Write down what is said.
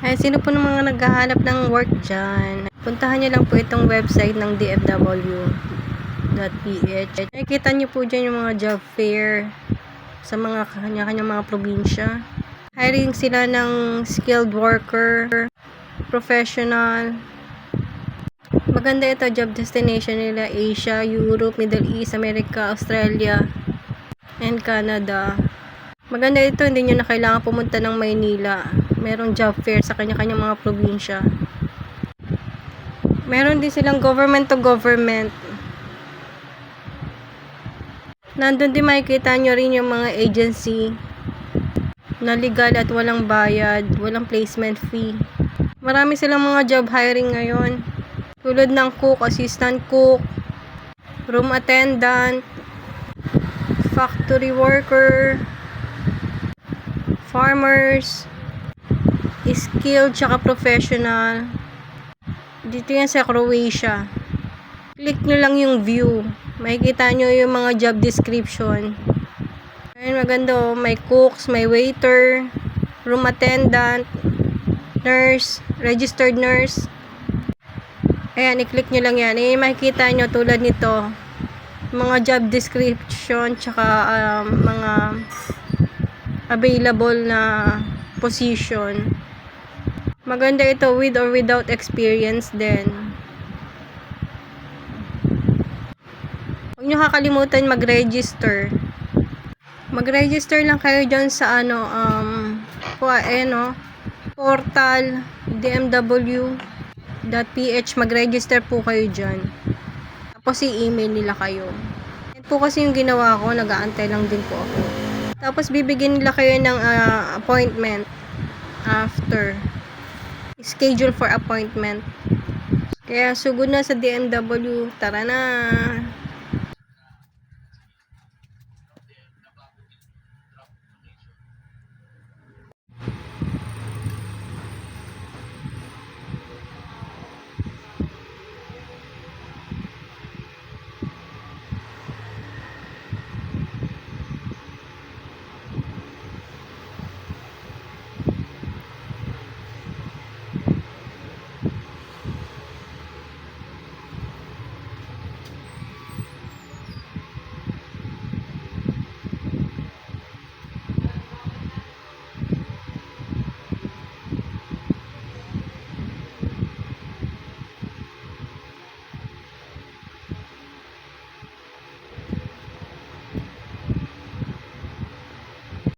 Ay, sino po ng mga naghahanap ng work dyan? Puntahan nyo lang po itong website ng dfw.ph. Nakikita nyo po dyan yung mga job fair sa mga kanya-kanyang mga probinsya. Hiring sila ng skilled worker, professional. Maganda ito, job destination nila: Asia, Europe, Middle East, America, Australia, and Canada. Maganda ito, hindi nyo na kailangan pumunta ng Maynila. Merong job fair sa kanya-kanyang mga probinsya. Meron din silang government to government. Nandun din makikita nyo rin yung mga agency na legal at walang bayad, walang placement fee. Marami silang mga job hiring ngayon. Tulad ng cook, assistant cook, room attendant, factory worker, farmers, skilled tsaka professional. Dito yan sa Croatia. Click nyo lang yung view. Makikita nyo yung mga job description. Ayun, maganda oh. May cooks, may waiter, room attendant, nurse, registered nurse. Ayan, i-click nyo lang yan. Ayan, makikita nyo tulad nito. Mga job description tsaka mga available na position. Maganda ito, with or without experience din. Huwag nyo kakalimutan mag-register. Mag-register lang kayo dyan sa portal dmw.ph. Mag-register po kayo dyan. Tapos i-email nila kayo. Yan po kasi yung ginawa ko, nag-aantay lang din po ako. Tapos bibigyan nila kayo ng appointment after. Schedule for appointment. Kaya sugod na sa DMW. Tara na!